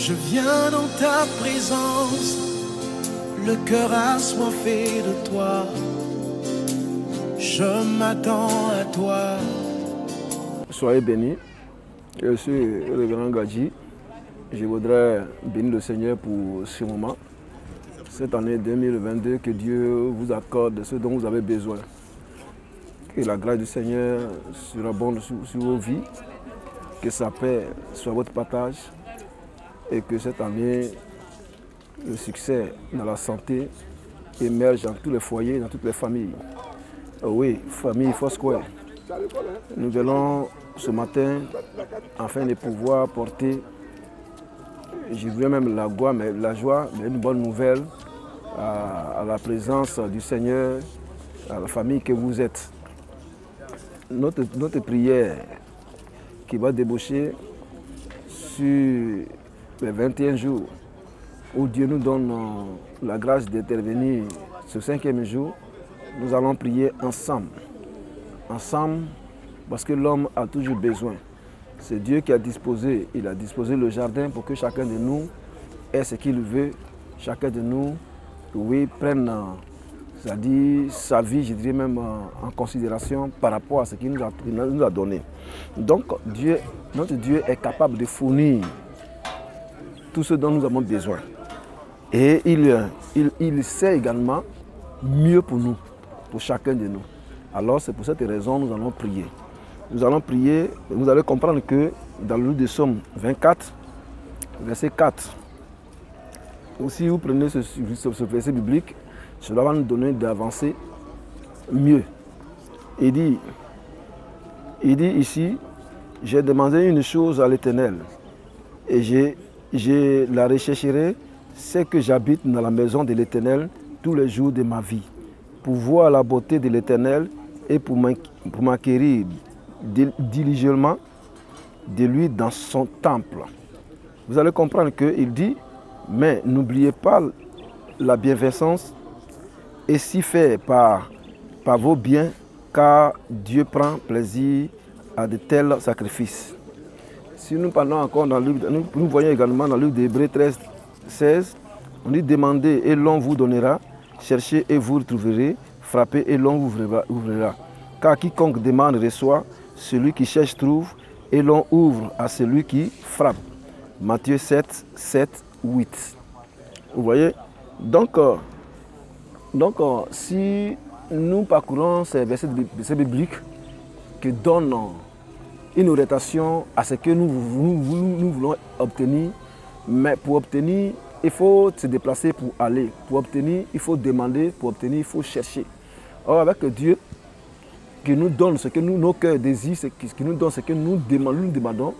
Je viens dans ta présence, le cœur assoiffé de toi. Je m'attends à toi. Soyez bénis. Je suis le grand Gadji. Je voudrais bénir le Seigneur pour ce moment. Cette année 2022, que Dieu vous accorde ce dont vous avez besoin. Que la grâce du Seigneur surabonde sur vos vies. Que sa paix soit votre partage. Et que cette année, le succès dans la santé émerge dans tous les foyers, dans toutes les familles. Oui, famille Foursquare. Nous venons ce matin afin de pouvoir porter, je dirais même la joie, mais une bonne nouvelle à la présence du Seigneur, à la famille que vous êtes. Notre prière qui va déboucher sur les 21 jours où Dieu nous donne la grâce d'intervenir ce 5e jour, nous allons prier ensemble. Ensemble, parce que l'homme a toujours besoin. C'est Dieu qui a disposé, il a disposé le jardin pour que chacun de nous ait ce qu'il veut. Chacun de nous, oui, prenne c'est-à-dire sa vie, je dirais même en considération par rapport à ce qu'il nous a donné. Donc, notre Dieu est capable de fournir tout ce dont nous avons besoin. Et il sait également mieux pour nous, pour chacun de nous. Alors c'est pour cette raison que nous allons prier. Nous allons prier, vous allez comprendre que dans le livre de Psaume 24, verset 4, si vous prenez ce verset biblique, cela va nous donner d'avancer mieux. Il dit ici, j'ai demandé une chose à l'Éternel et je la rechercherai, c'est que j'habite dans la maison de l'Éternel tous les jours de ma vie, pour voir la beauté de l'Éternel et pour m'acquérir diligemment de lui dans son temple. Vous allez comprendre qu'il dit, mais n'oubliez pas la bienveillance et si fait par vos biens, car Dieu prend plaisir à de tels sacrifices. Si nous parlons encore dans le livre, nous voyons également dans le livre d'Hébreux 13, 16, on dit demandez et l'on vous donnera, cherchez et vous le trouverez, frappez et l'on vous ouvrira. Car quiconque demande reçoit, celui qui cherche trouve, et l'on ouvre à celui qui frappe. Matthieu 7, 7, 8. Vous voyez? Donc, si nous parcourons ces versets bibliques qui donnent une orientation à ce que nous voulons obtenir, mais pour obtenir, il faut se déplacer pour aller. Pour obtenir, il faut demander. Pour obtenir, il faut chercher. Or, avec Dieu, qui nous donne ce que nos cœurs désirent, qui nous donne ce que nous demandons,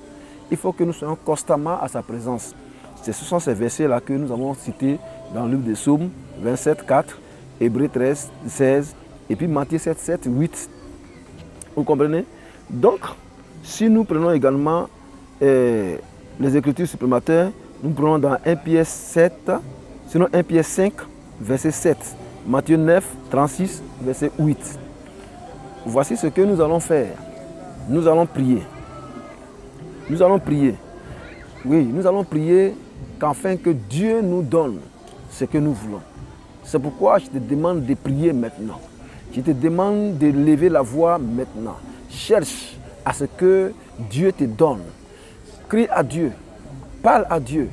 il faut que nous soyons constamment à sa présence. Ce sont ces versets-là que nous avons cités dans le livre des Psaumes 27, 4, Hébreux 13, 16, et puis Matthieu 7, 7, 8. Vous comprenez? Donc, si nous prenons également les Écritures supplémentaires, nous prenons dans 1 Pierre 7, sinon 1 Pierre 5, verset 7, Matthieu 9, 36, verset 8. Voici ce que nous allons faire. Nous allons prier. Nous allons prier. Oui, nous allons prier qu'afin que Dieu nous donne ce que nous voulons. C'est pourquoi je te demande de prier maintenant. Je te demande de lever la voix maintenant. Cherche à ce que Dieu te donne. Crie à Dieu. Parle à Dieu.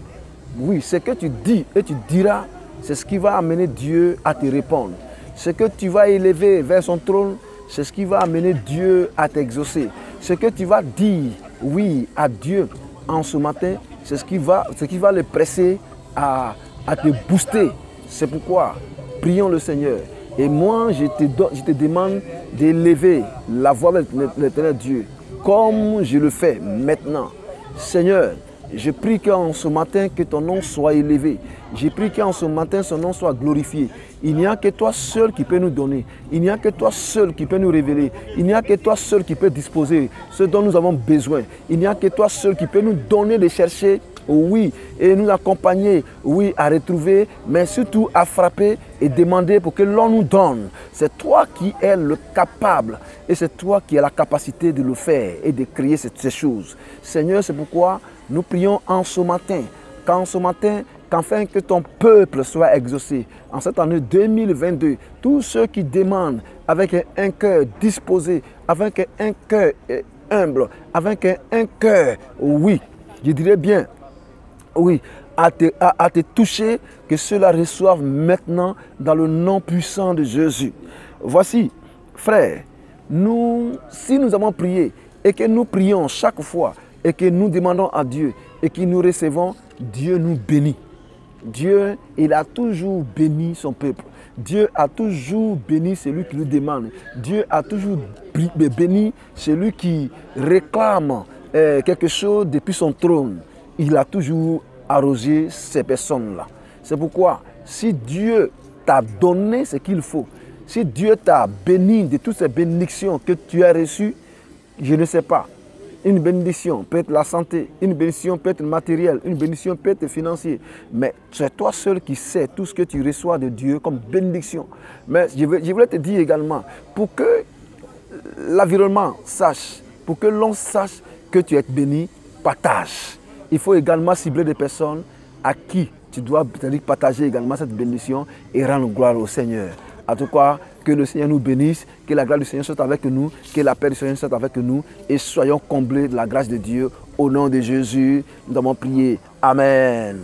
Oui, ce que tu dis et tu diras, c'est ce qui va amener Dieu à te répondre. Ce que tu vas élever vers son trône, c'est ce qui va amener Dieu à t'exaucer. Ce que tu vas dire, oui, à Dieu en ce matin, c'est ce qui va le presser à te booster. C'est pourquoi, prions le Seigneur. Et moi, je te demande d'élever la voix de l'Éternel Dieu, comme je le fais maintenant. Seigneur, je prie qu'en ce matin, que ton nom soit élevé. Je prie qu'en ce matin, son nom soit glorifié. Il n'y a que toi seul qui peux nous donner. Il n'y a que toi seul qui peut nous révéler. Il n'y a que toi seul qui peut disposer ce dont nous avons besoin. Il n'y a que toi seul qui peut nous donner de chercher, oui, et nous accompagner, oui, à retrouver, mais surtout à frapper et demander pour que l'on nous donne. C'est toi qui es le capable et c'est toi qui as la capacité de le faire et de créer ces choses. Seigneur, c'est pourquoi nous prions en ce matin qu'afin que ton peuple soit exaucé. En cette année 2022, tous ceux qui demandent avec un cœur disposé, avec un cœur humble, avec un cœur, oui, je dirais bien, oui, à te toucher, que cela reçoive maintenant dans le nom puissant de Jésus. Voici, frères, si nous avons prié et que nous prions chaque fois et que nous demandons à Dieu et que nous recevons, Dieu nous bénit. Dieu, il a toujours béni son peuple. Dieu a toujours béni celui qui lui demande. Dieu a toujours béni celui qui réclame quelque chose depuis son trône. Il a toujours arrosé ces personnes-là. C'est pourquoi, si Dieu t'a donné ce qu'il faut, si Dieu t'a béni de toutes ces bénédictions que tu as reçues, je ne sais pas. Une bénédiction peut être la santé, une bénédiction peut être matérielle, une bénédiction peut être financière. Mais c'est toi seul qui sais tout ce que tu reçois de Dieu comme bénédiction. Mais je voulais te dire également, pour que l'environnement sache, pour que l'on sache que tu es béni, partage. Il faut également cibler des personnes à qui tu dois partager également cette bénédiction et rendre gloire au Seigneur. En tout cas, que le Seigneur nous bénisse, que la grâce du Seigneur soit avec nous, que la paix du Seigneur soit avec nous et soyons comblés de la grâce de Dieu. Au nom de Jésus, nous avons prié. Amen.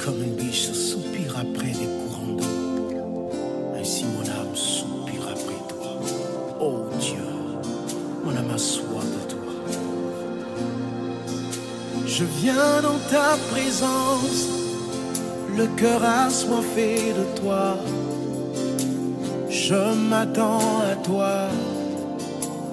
Comme une biche soupire après des courants d'eau, ainsi mon âme soupire après toi. Oh Dieu, mon âme a soif de toi. Je viens dans ta présence, le cœur assoiffé de toi. Je m'attends à toi.